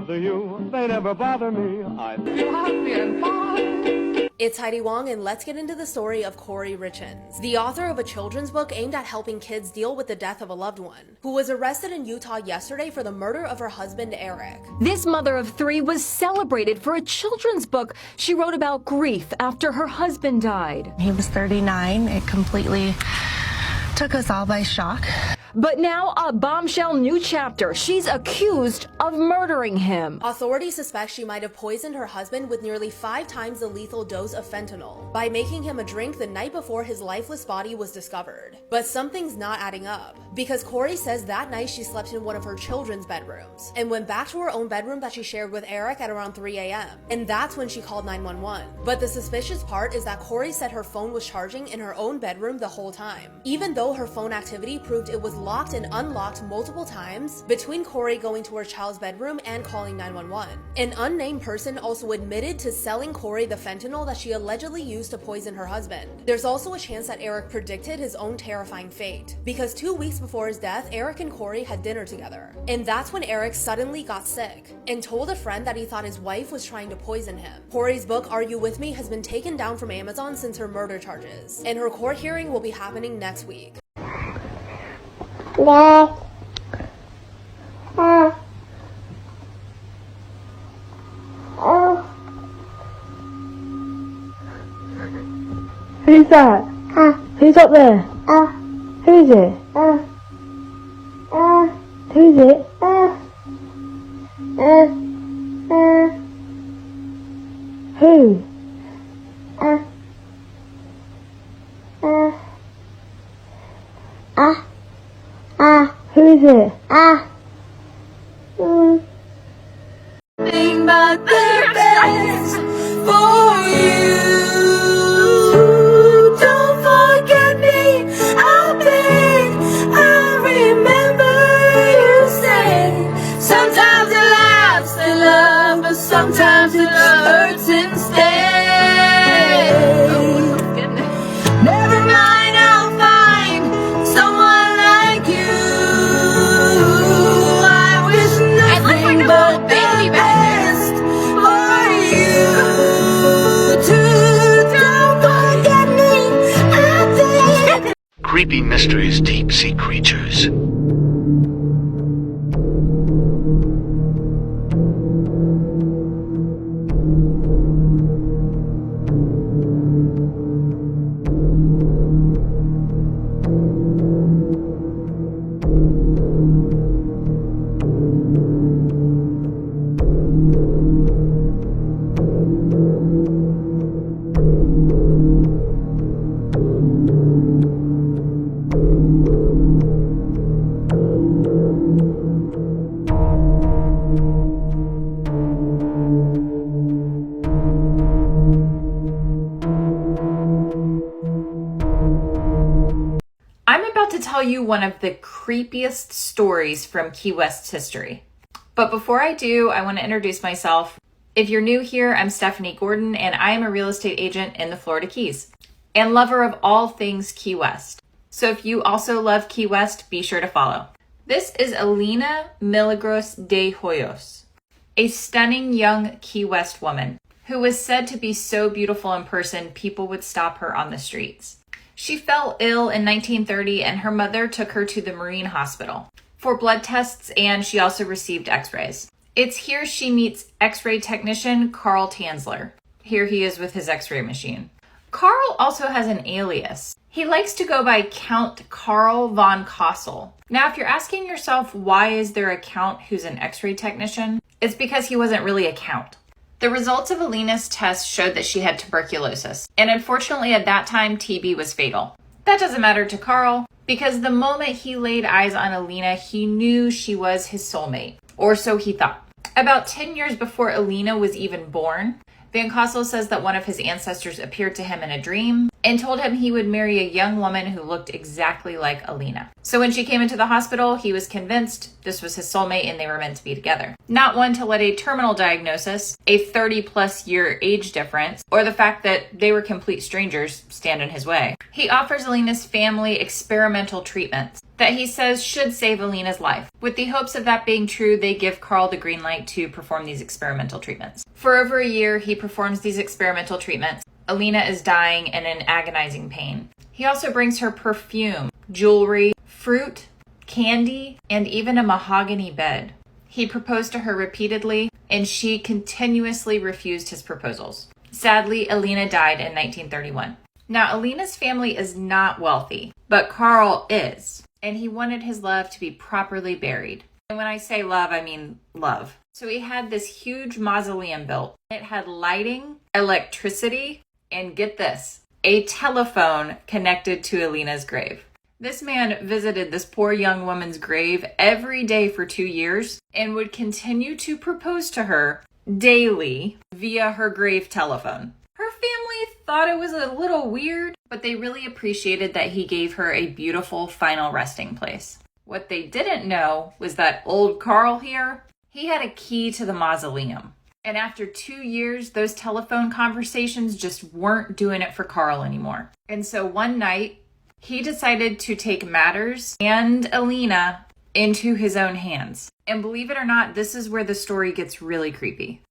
bother you. They never bother me. I feel happy and fine. It's Heidi Wong, and let's get into the story of Corey Richins, the author of a children's book aimed at helping kids deal with the death of a loved one, who was arrested in Utah yesterday for the murder of her husband, Eric. This mother of three was celebrated for a children's book she wrote about grief after her husband died. He was 39. It completely took us all by shock. But now a bombshell new chapter. She's accused of murdering him. Authorities suspect she might have poisoned her husband with nearly 5 times the lethal dose of fentanyl by making him a drink the night before his lifeless body was discovered. But something's not adding up, because Corey says that night she slept in one of her children's bedrooms and went back to her own bedroom that she shared with Eric at around 3 a.m. And that's when she called 911. But the suspicious part is that Corey said her phone was charging in her own bedroom the whole time, even though her phone activity proved it was locked and unlocked multiple times between Corey going to her child's bedroom and calling 911. An unnamed person also admitted to selling Corey the fentanyl that she allegedly used to poison her husband. There's also a chance that Eric predicted his own terrifying fate, because 2 weeks before his death, Eric and Corey had dinner together. And that's when Eric suddenly got sick and told a friend that he thought his wife was trying to poison him. Corey's book, Are You With Me, has been taken down from Amazon since her murder charges, and her court hearing will be happening next week. No. Who's that? Who's up there? Who is it? Who is it? Who? Who is it? Nothing but the best for you. Don't forget me, I beg. I remember you said sometimes it laughs and love, but sometimes it hurts instead. Never mind, I'll find someone like you. I wish nothing but the best for you too. Don't forget me, I beg. Creepy mysteries, deep sea creatures. I'm about to tell you one of the creepiest stories from Key West's history. But before I do, I want to introduce myself. If you're new here, I'm Stephanie Gordon, and I am a real estate agent in the Florida Keys and lover of all things Key West. So if you also love Key West, be sure to follow. This is Alina Milagros de Hoyos, a stunning young Key West woman who was said to be so beautiful in person, people would stop her on the streets. She fell ill in 1930 and her mother took her to the Marine Hospital for blood tests, and she also received x-rays. It's here she meets x-ray technician Carl Tanzler. Here he is with his x-ray machine. Carl also has an alias. He likes to go by Count Carl von Kossel. Now, if you're asking yourself, why is there a Count who's an x-ray technician? It's because he wasn't really a Count. The results of Alina's test showed that she had tuberculosis, and unfortunately at that time, TB was fatal. That doesn't matter to Carl, because the moment he laid eyes on Alina, he knew she was his soulmate, or so he thought. About 10 years before Alina was even born, Van Kossel says that one of his ancestors appeared to him in a dream and told him he would marry a young woman who looked exactly like Alina. So when she came into the hospital, he was convinced this was his soulmate and they were meant to be together. Not one to let a terminal diagnosis, a 30+ year age difference, or the fact that they were complete strangers stand in his way. He offers Alina's family experimental treatments that he says should save Alina's life. With the hopes of that being true, they give Carl the green light to perform these experimental treatments. For over a year, he performs these experimental treatments. Alina is dying and in agonizing pain. He also brings her perfume, jewelry, fruit, candy, and even a mahogany bed. He proposed to her repeatedly, and she continuously refused his proposals. Sadly, Alina died in 1931. Now, Alina's family is not wealthy, but Carl is, and he wanted his love to be properly buried. And when I say love, I mean love. So he had this huge mausoleum built. It had lighting, electricity, and get this, a telephone connected to Alina's grave. This man visited this poor young woman's grave every day for 2 years and would continue to propose to her daily via her grave telephone. Her family thought it was a little weird, but they really appreciated that he gave her a beautiful final resting place. What they didn't know was that old Carl here, he had a key to the mausoleum. And after 2 years, those telephone conversations just weren't doing it for Carl anymore. And so one night, he decided to take matters and Alina into his own hands. And believe it or not, this is where the story gets really creepy.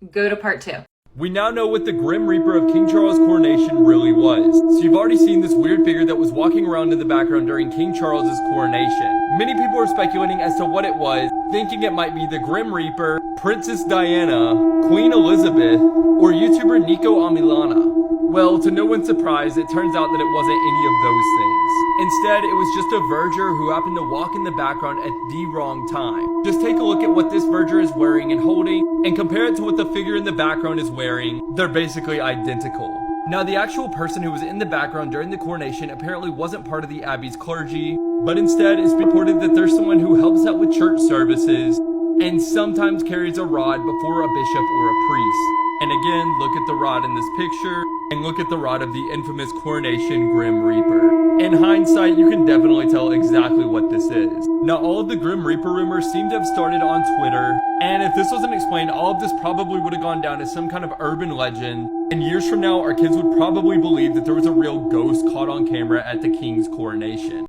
Go to part 2. We now know what the Grim Reaper of King Charles' coronation really was. So you've already seen this weird figure that was walking around in the background during King Charles' coronation. Many people are speculating as to what it was, thinking it might be the Grim Reaper, Princess Diana, Queen Elizabeth, or YouTuber Nico Amilana. Well, to no one's surprise, it turns out that it wasn't any of those things. Instead, it was just a verger who happened to walk in the background at the wrong time. Just take a look at what this verger is wearing and holding, and compare it to what the figure in the background is wearing. They're basically identical. Now, the actual person who was in the background during the coronation apparently wasn't part of the Abbey's clergy, but instead it's reported that there's someone who helps out with church services and sometimes carries a rod before a bishop or a priest. And again, look at the rod in this picture, and look at the rod of the infamous coronation Grim Reaper. In hindsight, you can definitely tell exactly what this is. Now, all of the Grim Reaper rumors seem to have started on Twitter, and if this wasn't explained, all of this probably would have gone down as some kind of urban legend, and years from now, our kids would probably believe that there was a real ghost caught on camera at the king's coronation.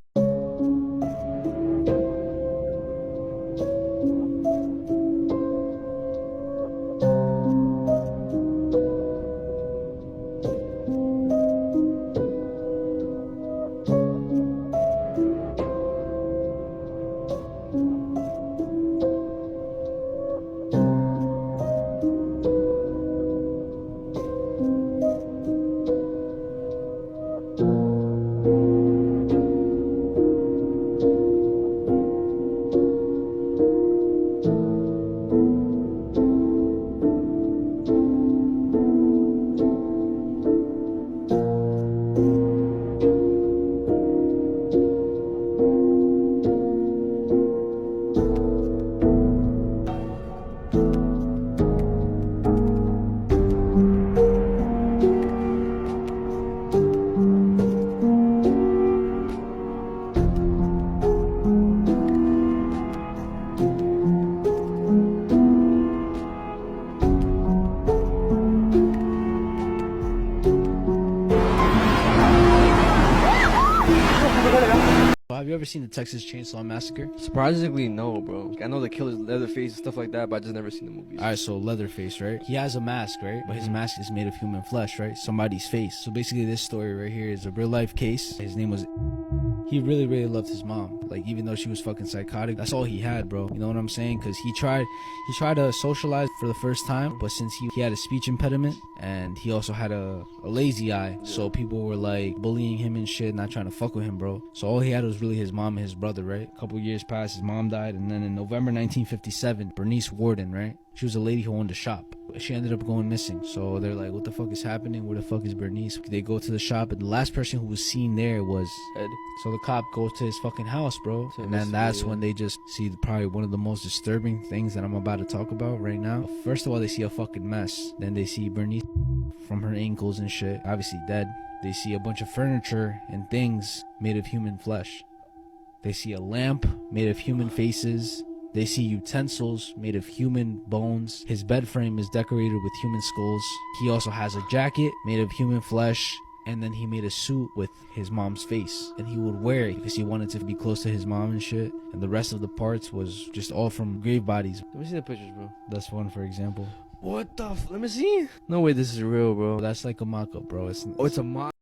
Have you ever seen the Texas Chainsaw Massacre? Surprisingly, no, bro. I know the killer's Leatherface and stuff like that, but I just never seen the movies. Alright, so Leatherface, right? He has a mask, right? But his mask is made of human flesh, right? Somebody's face. So basically this story right here is a real life case. His name was... He really, really loved his mom. Like, even though she was fucking psychotic, that's all he had, bro. You know what I'm saying? Because he tried to socialize for the first time, but since he had a speech impediment, and he also had a lazy eye, so people were like bullying him and shit, not trying to fuck with him, bro. So all he had was really his mom. mom and his brother, right? A couple years passed, his mom died, and then in November 1957, Bernice Warden, right? She was a lady who owned a shop. She ended up going missing. So they're like, what the fuck is happening? Where the fuck is Bernice? They go to the shop, and the last person who was seen there was Ed. So the cop goes to his fucking house, bro. And then that's when they just see probably one of the most disturbing things that I'm about to talk about right now. First of all, they see a fucking mess. Then they see Bernice from her ankles and shit, obviously dead. They see a bunch of furniture and things made of human flesh. They see a lamp made of human faces. They see utensils made of human bones. His bed frame is decorated with human skulls. He also has a jacket made of human flesh. And then he made a suit with his mom's face. And he would wear it because he wanted to be close to his mom and shit. And the rest of the parts was just all from grave bodies. Let me see the pictures, bro. That's one, for example. What the let me see. No way this is real, bro. That's like a mock-up, bro. It's a mock.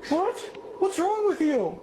What? What's wrong with you?